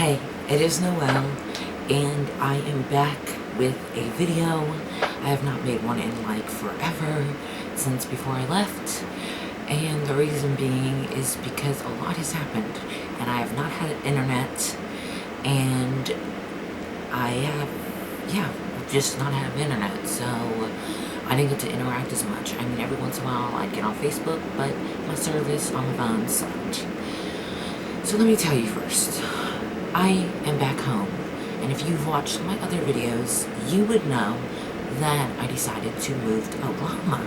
Hey, it is Noelle, and I am back with a video. I have not made one in like forever, since before I left, and the reason being is because a lot has happened, and I have not had internet, and I have just not had internet, so I didn't get to interact as much. I mean, every once in a while I'd get on Facebook, but my service on my phone sucked. So let me tell you first. I am back home, and if you've watched my other videos, you would know that I decided to move to Oklahoma.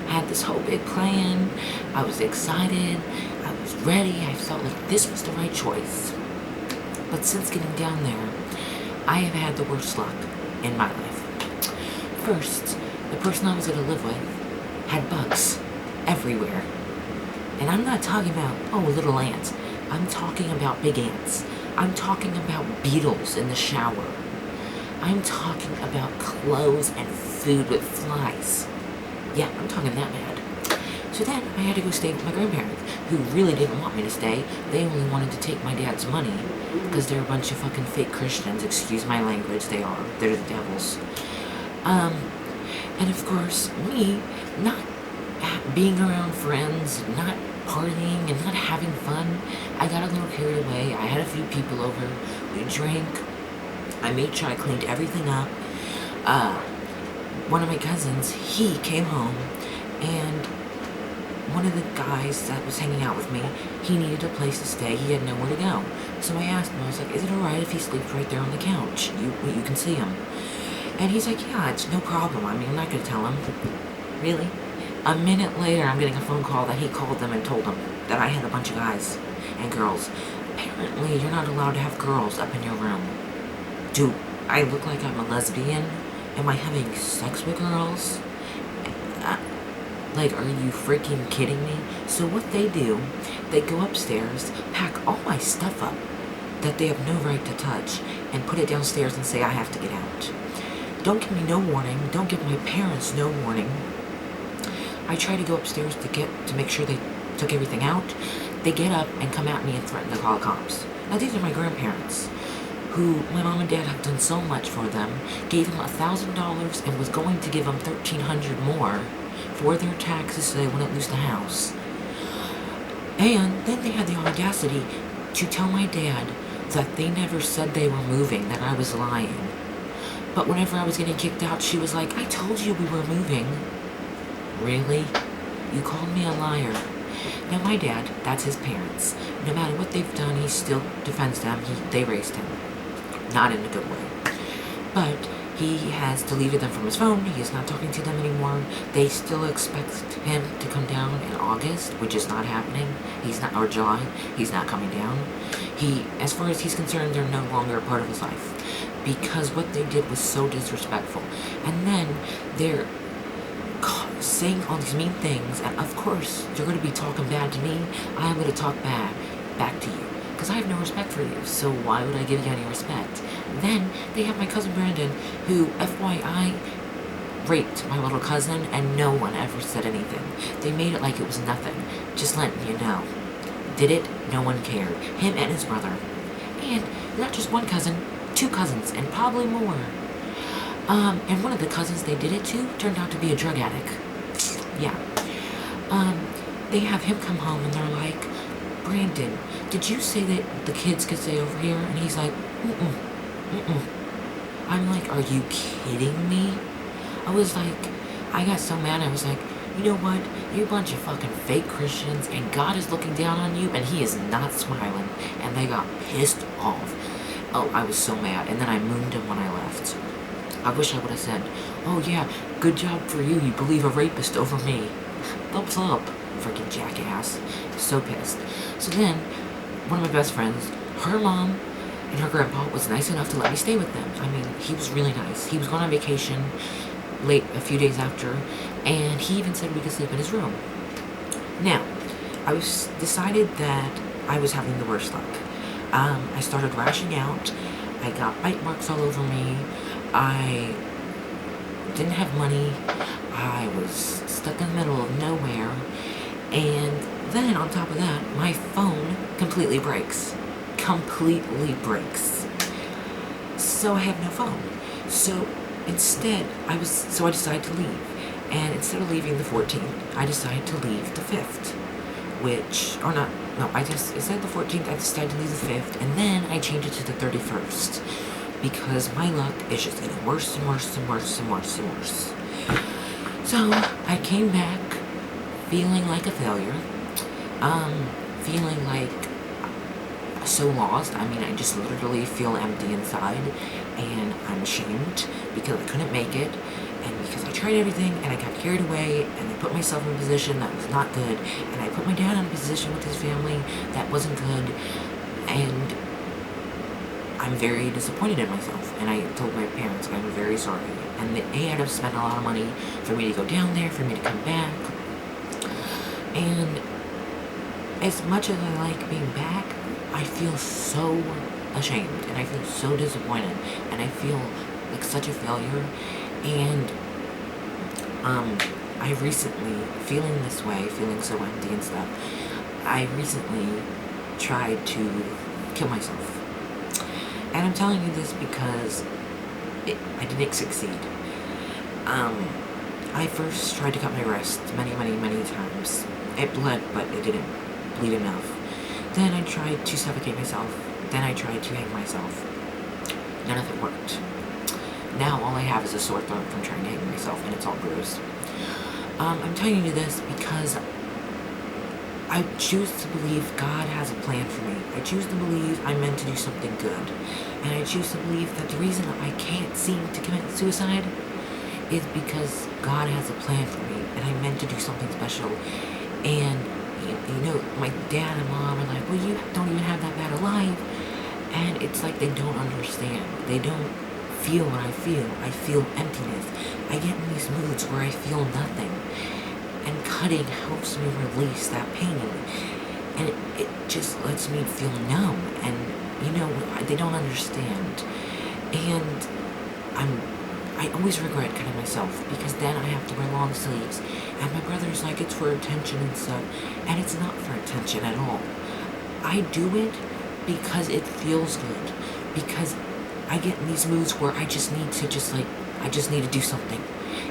I had this whole big plan, I was excited, I was ready, I felt like this was the right choice. But since getting down there, I have had the worst luck in my life. First, the person I was going to live with had bugs everywhere. And I'm not talking about, little ants. I'm talking about big ants. I'm talking about beetles in the shower. I'm talking about clothes and food with flies. Yeah, I'm talking that bad. So then I had to go stay with my grandparents, who really didn't want me to stay. They only wanted to take my dad's money, because they're a bunch of fucking fake Christians. Excuse my language, they are. They're the devils. And of course, me not being around friends, not partying and not having fun, I got a little carried away. I had a few people over, we drank, I made sure I cleaned everything up. One of my cousins, he came home, and one of the guys that was hanging out with me, he needed a place to stay, he had nowhere to go. So I asked him, I was like, is it alright if he sleeps right there on the couch? You can see him. And he's like, yeah, it's no problem. I mean, I'm not gonna tell him. Really? A minute later, I'm getting a phone call that he called them and told them that I had a bunch of guys and girls. Apparently, you're not allowed to have girls up in your room. Do I look like I'm a lesbian? Am I having sex with girls? Like, are you freaking kidding me? So what they do, they go upstairs, pack all my stuff up that they have no right to touch, and put it downstairs and say I have to get out. Don't give me no warning. Don't give my parents no warning. I try to go upstairs to make sure they took everything out. They get up and come at me and threaten to call the cops. Now these are my grandparents, who my mom and dad have done so much for them, gave them $1,000 and was going to give them $1,300 more for their taxes so they wouldn't lose the house. And then they had the audacity to tell my dad that they never said they were moving, that I was lying. But whenever I was getting kicked out, she was like, I told you we were moving. Really? You called me a liar. Now my dad, that's his parents. No matter what they've done, he still defends them. They raised him. Not in a good way. But he has deleted them from his phone. He is not talking to them anymore. They still expect him to come down in August, which is not happening. Or July. He's not coming down. As far as he's concerned, they're no longer a part of his life. Because what they did was so disrespectful. And then they're saying all these mean things, and of course you're going to be talking bad to me. I'm going to talk bad back to you, because I have no respect for you, so why would I give you any respect? Then they have my cousin Brandon, who, FYI, raped my little cousin, and no one ever said anything. They made it like it was nothing, just letting you know. Did it? No one cared. Him and his brother. And not just one cousin, 2 cousins, and probably more. And one of the cousins they did it to turned out to be a drug addict. Yeah. They have him come home and they're like, Brandon, did you say that the kids could stay over here? And he's like, I'm like, are you kidding me? I got so mad, I was like, you know what? You bunch of fucking fake Christians, and God is looking down on you, and he is not smiling. And they got pissed off. Oh, I was so mad. And then I mooned him when I left. I wish I would have said, oh yeah, good job for you, you believe a rapist over me. Thumbs up, freaking jackass. So pissed. So then, one of my best friends, her mom and her grandpa was nice enough to let me stay with them. I mean, he was really nice. He was going on vacation a few days after, and he even said we could sleep in his room. Now, I decided that I was having the worst luck. I started rashing out. I got bite marks all over me. I didn't have money. I was stuck in the middle of nowhere. And then on top of that, my phone completely breaks. completely breaks. So I have no phone. So instead, I decided to leave. And instead of leaving the 14th, I decided to leave the 5th. Instead of the 14th, I decided to leave the 5th, and then I changed it to the 31st. Because my luck is just getting worse and worse and worse and worse and worse. So I came back feeling like a failure. Feeling like so lost. I mean, I just literally feel empty inside, and I'm ashamed because I couldn't make it, and because I tried everything, and I got carried away, and I put myself in a position that was not good, and I put my dad in a position with his family that wasn't good, and I'm very disappointed in myself. And I told my parents I'm very sorry, and they had to spend a lot of money for me to go down there, for me to come back, and as much as I like being back, I feel so ashamed, and I feel so disappointed, and I feel like such a failure. And I recently, feeling this way, feeling so empty and stuff, I recently tried to kill myself. And I'm telling you this because I didn't succeed. I first tried to cut my wrist many times. It bled, but it didn't bleed enough. Then I tried to suffocate myself. Then I tried to hang myself. None of it worked. Now all I have is a sore throat from trying to hang myself, and it's all bruised. I'm telling you this because I choose to believe God has a plan for me. I choose to believe I'm meant to do something good. And I choose to believe that the reason I can't seem to commit suicide is because God has a plan for me, and I'm meant to do something special. And you know, my dad and mom are like, well, you don't even have that bad of life. And it's like they don't understand. They don't feel what I feel. I feel emptiness. I get in these moods where I feel nothing. And cutting helps me release that pain. And it just lets me feel numb. And, you know, they don't understand. And I always regret cutting myself, because then I have to wear long sleeves. And my brother's like, it's for attention and stuff. And it's not for attention at all. I do it because it feels good. Because I get in these moods where I just need to I just need to do something.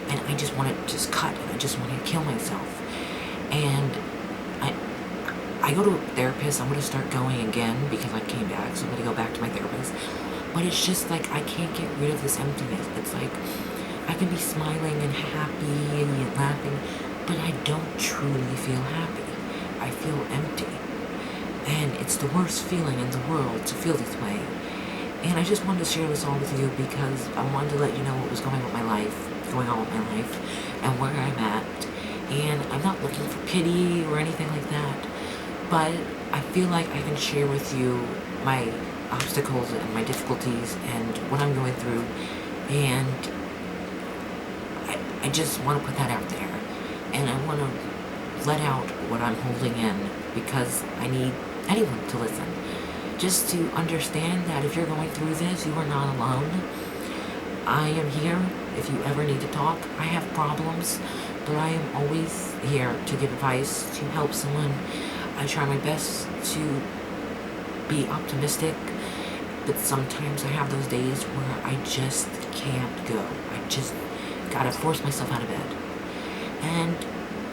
And I just want to just cut, and I just want to kill myself. And I go to a therapist. I'm going to start going again because I came back, so I'm going to go back to my therapist. But it's just like I can't get rid of this emptiness. It's like I can be smiling and happy and laughing, but I don't truly feel happy. I feel empty. And it's the worst feeling in the world to feel this way. And I just wanted to share this all with you because I wanted to let you know what was going on with my life, and where I'm at. And I'm not looking for pity or anything like that, but I feel like I can share with you my obstacles and my difficulties and what I'm going through, and I just want to put that out there, and I want to let out what I'm holding in, because I need anyone to listen, just to understand that if you're going through this, you are not alone. I am here if you ever need to talk. I have problems, but I am always here to give advice, to help someone. I try my best to be optimistic, but sometimes I have those days where I just can't go. I just gotta force myself out of bed. And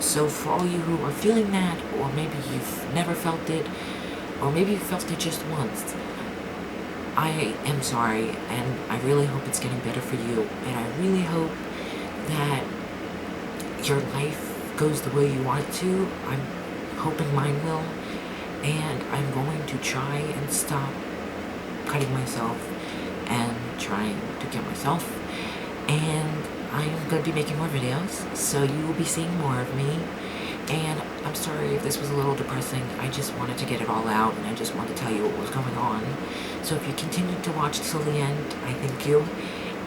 so for all you who are feeling that, or maybe you've never felt it, or maybe you felt it just once, I am sorry, and I really hope it's getting better for you, and I really hope that your life goes the way you want it to. I'm hoping mine will, and I'm going to try and stop cutting myself and trying to kill myself, and I'm going to be making more videos, so you will be seeing more of me. And I'm sorry if this was a little depressing. I just wanted to get it all out, and I just wanted to tell you what was going on. So if you continued to watch till the end, I thank you.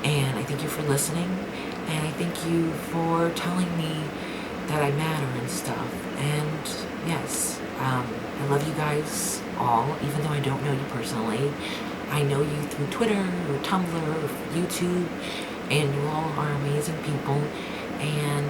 And I thank you for listening. And I thank you for telling me that I matter and stuff. And yes, I love you guys all, even though I don't know you personally. I know you through Twitter, or Tumblr, or YouTube, and you all are amazing people. And